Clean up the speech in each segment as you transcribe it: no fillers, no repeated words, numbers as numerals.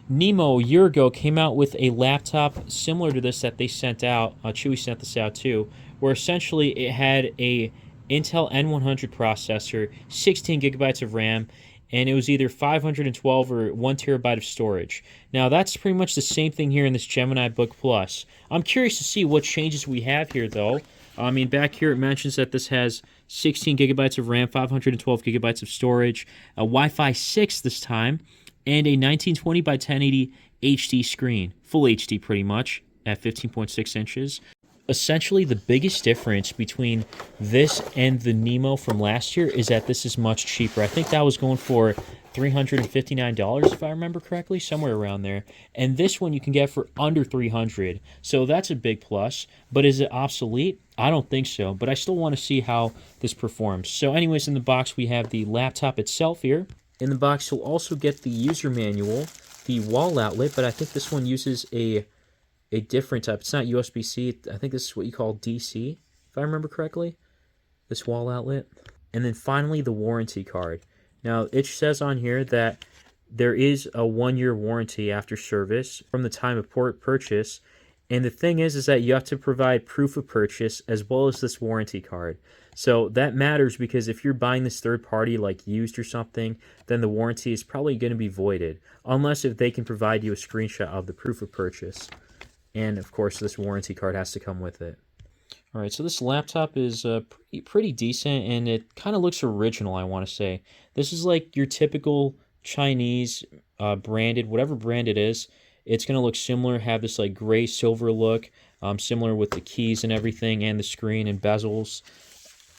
Nemo a year ago came out with a laptop similar to this that they sent out. Chewy sent this out too, where essentially it had a Intel N100 processor, 16 gigabytes of RAM, and it was either 512 or 1 terabyte of storage. Now that's pretty much the same thing here in this Gemini Book Plus. I'm curious to see what changes we have here though. I mean, back here it mentions that this has 16 gigabytes of RAM, 512 gigabytes of storage, a Wi-Fi 6 this time, and a 1920 by 1080 HD screen, full HD pretty much, at 15.6 inches. Essentially, the biggest difference between this and the Nemo from last year is that this is much cheaper. I think that was going for $359 if I remember correctly, somewhere around there. And this one you can get for under $300. So that's a big plus. But is it obsolete? I don't think so, but I still want to see how this performs. So anyways, in the box we have the laptop itself here. In the box you'll also get the user manual, the wall outlet, but I think this one uses a different type. It's not USB-C. I think this is what you call DC, if I remember correctly, this wall outlet. And then finally, the warranty card. Now, it says on here that there is a 1-year warranty after service from the time of purchase. And the thing is that you have to provide proof of purchase as well as this warranty card. So that matters because if you're buying this third party, like used or something, then the warranty is probably going to be voided, unless if they can provide you a screenshot of the proof of purchase. And, of course, this warranty card has to come with it. All right, so this laptop is pretty decent, and it kind of looks original, I want to say. This is like your typical Chinese branded, whatever brand it is. It's going to look similar, have this like gray silver look, similar with the keys and everything, and the screen and bezels.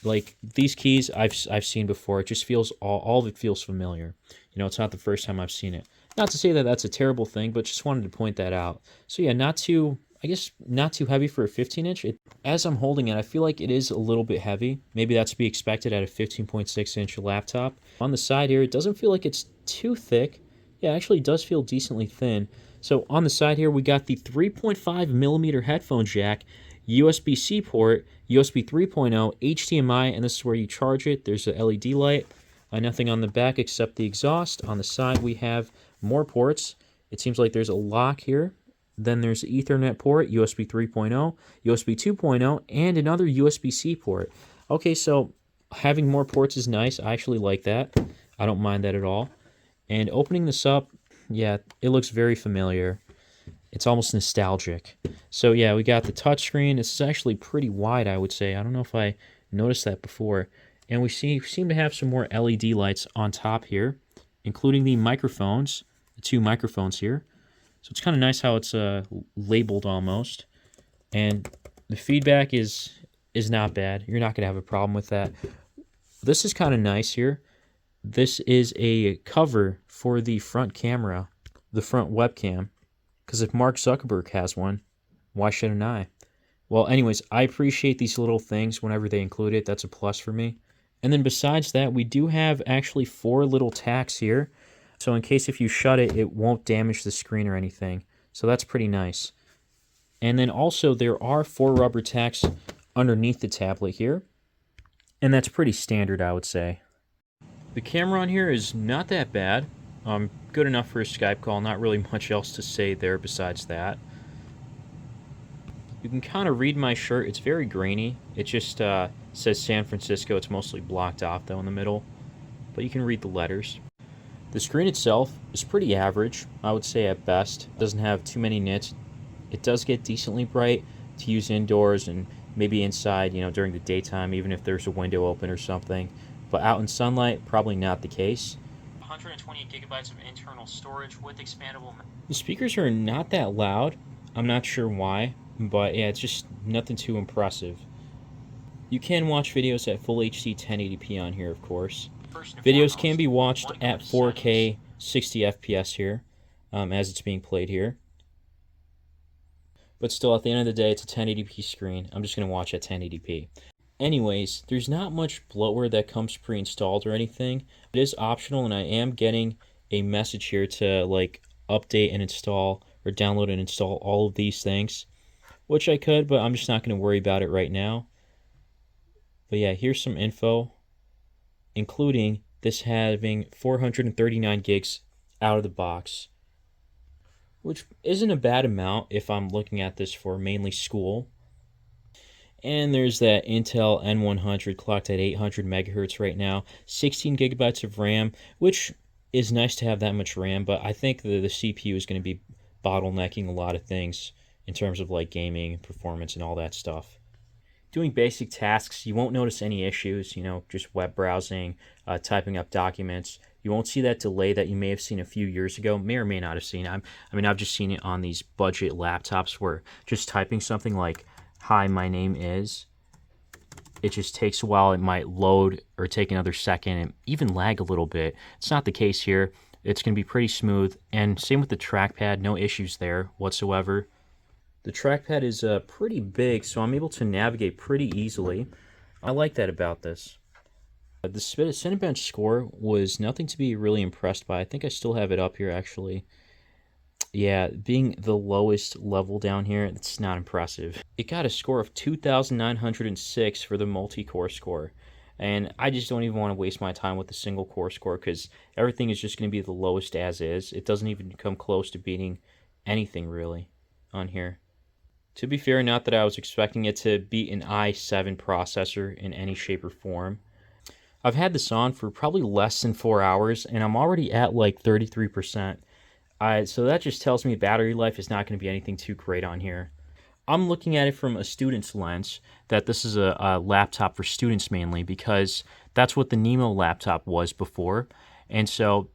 Like, these keys I've seen before. It just feels, all of it feels familiar. You know, it's not the first time I've seen it. Not to say that that's a terrible thing, but just wanted to point that out. So yeah, not too heavy for a 15-inch. As I'm holding it, I feel like it is a little bit heavy. Maybe that's to be expected at a 15.6-inch laptop. On the side here, it doesn't feel like it's too thick. Yeah, it actually does feel decently thin. So on the side here, we got the 3.5 millimeter headphone jack, USB-C port, USB 3.0, HDMI, and this is where you charge it. There's a LED light. Nothing on the back except the exhaust. On the side, we have more ports. It seems like there's a lock here. Then there's the Ethernet port, USB 3.0, USB 2.0, and another USB-C port. Okay, so having more ports is nice. I actually like that. I don't mind that at all. And opening this up, yeah, it looks very familiar. It's almost nostalgic. So yeah, we got the touchscreen. This is actually pretty wide, I would say. I don't know if I noticed that before. And we seem to have some more LED lights on top here, including the microphones, the 2 microphones here. So it's kind of nice how it's labeled almost. And the feedback is not bad. You're not going to have a problem with that. This is kind of nice here. This is a cover for the front camera, the front webcam. Because if Mark Zuckerberg has one, why shouldn't I? Well, anyways, I appreciate these little things whenever they include it. That's a plus for me. And then besides that, we do have actually 4 little tacks here. So in case if you shut it, it won't damage the screen or anything. So that's pretty nice. And then also there are 4 rubber tacks underneath the tablet here. And that's pretty standard, I would say. The camera on here is not that bad. Good enough for a Skype call. Not really much else to say there besides that. You can kind of read my shirt. It's very grainy. It just says San Francisco. It's mostly blocked off, though, in the middle. But you can read the letters. The screen itself is pretty average, I would say at best. It doesn't have too many nits. It does get decently bright to use indoors and maybe inside, you know, during the daytime, even if there's a window open or something. But out in sunlight, probably not the case. 128 gigabytes of internal storage with expandable. The speakers are not that loud. I'm not sure why, but yeah, it's just nothing too impressive. You can watch videos at full HD 1080p on here, of course. Videos can be watched at 4K 60 FPS here, as it's being played here. But still, at the end of the day, it's a 1080p screen. I'm just going to watch at 1080p. Anyways, there's not much bloatware that comes pre-installed or anything. It is optional, and I am getting a message here to like update and install or download and install all of these things, which I could, but I'm just not going to worry about it right now. But yeah, here's some info, including this having 439 gigs out of the box. which isn't a bad amount if I'm looking at this for mainly school. And there's that Intel N100 clocked at 800 megahertz right now, 16 gigabytes of RAM, which is nice to have that much RAM, but I think the CPU is going to be bottlenecking a lot of things in terms of like gaming, performance, and all that stuff. Doing basic tasks, you won't notice any issues, just web browsing, typing up documents. You won't see that delay that you may have seen a few years ago, may or may not have seen. I've just seen it on these budget laptops where just typing something like, "Hi, my name is," it just takes a while. It might load or take another second and even lag a little bit. It's not the case here. It's going to be pretty smooth. And same with the trackpad, no issues there whatsoever. The trackpad is pretty big, so I'm able to navigate pretty easily. I like that about this. The Cinebench score was nothing to be really impressed by. I think I still have it up here, actually. Yeah, being the lowest level down here, it's not impressive. It got a score of 2,906 for the multi-core score. And I just don't even want to waste my time with the single core score because everything is just going to be the lowest as is. It doesn't even come close to beating anything really on here. To be fair, not that I was expecting it to beat an i7 processor in any shape or form. I've had this on for probably less than 4 hours, and I'm already at like 33%. So that just tells me battery life is not going to be anything too great on here. I'm looking at it from a student's lens, that this is a laptop for students mainly, because that's what the Nemo laptop was before. And so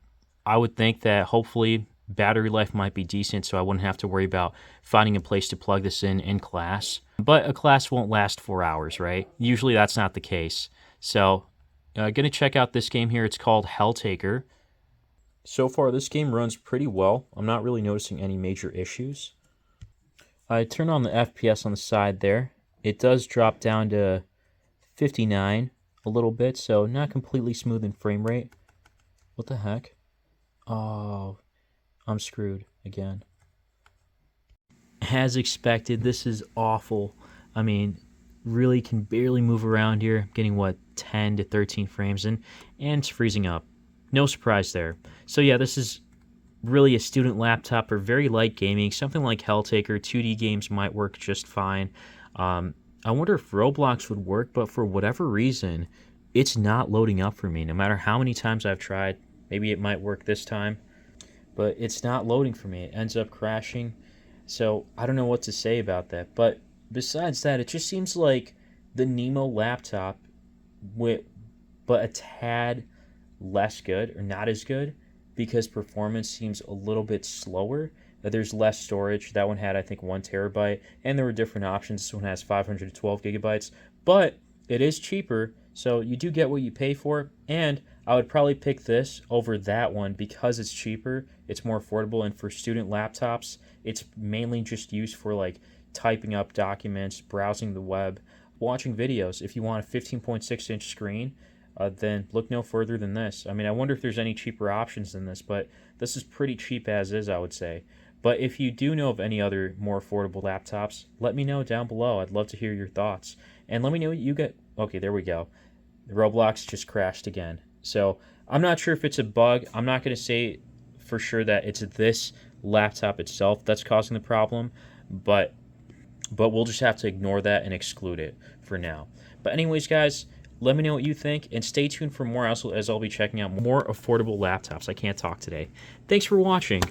I would think that hopefully battery life might be decent, so I wouldn't have to worry about finding a place to plug this in class. But a class won't last 4 hours, right? Usually that's not the case. So going to check out this game here. It's called Helltaker. So far, this game runs pretty well. I'm not really noticing any major issues. I turn on the FPS on the side there. It does drop down to 59 a little bit, so not completely smooth in frame rate. What the heck? Oh, I'm screwed again. As expected, this is awful. Really can barely move around here. Getting, 10 to 13 frames in, and it's freezing up. No surprise there. So yeah, this is really a student laptop for very light gaming. Something like Helltaker, 2D games might work just fine. I wonder if Roblox would work, but for whatever reason, it's not loading up for me. No matter how many times I've tried, maybe it might work this time, but it's not loading for me. It ends up crashing. So I don't know what to say about that. But besides that, it just seems like the Nemo laptop, but a tad less good or not as good, because performance seems a little bit slower. There's less storage. That one had, I think, 1 terabyte, and there were different options. This one has 512 gigabytes, but it is cheaper, so you do get what you pay for. And I would probably pick this over that one because it's cheaper, it's more affordable, and for student laptops, it's mainly just used for like typing up documents, browsing the web, watching videos. If you want a 15.6-inch screen, then look no further than this. I wonder if there's any cheaper options than this, but this is pretty cheap as is, I would say. But if you do know of any other more affordable laptops, let me know down below. I'd love to hear your thoughts. And let me know what you get. Okay, there we go. Roblox just crashed again. So I'm not sure if it's a bug. I'm not going to say for sure that it's this laptop itself that's causing the problem, but we'll just have to ignore that and exclude it for now. But anyways, guys, let me know what you think, and stay tuned for more, as I'll be checking out more affordable laptops. I can't talk today. Thanks for watching.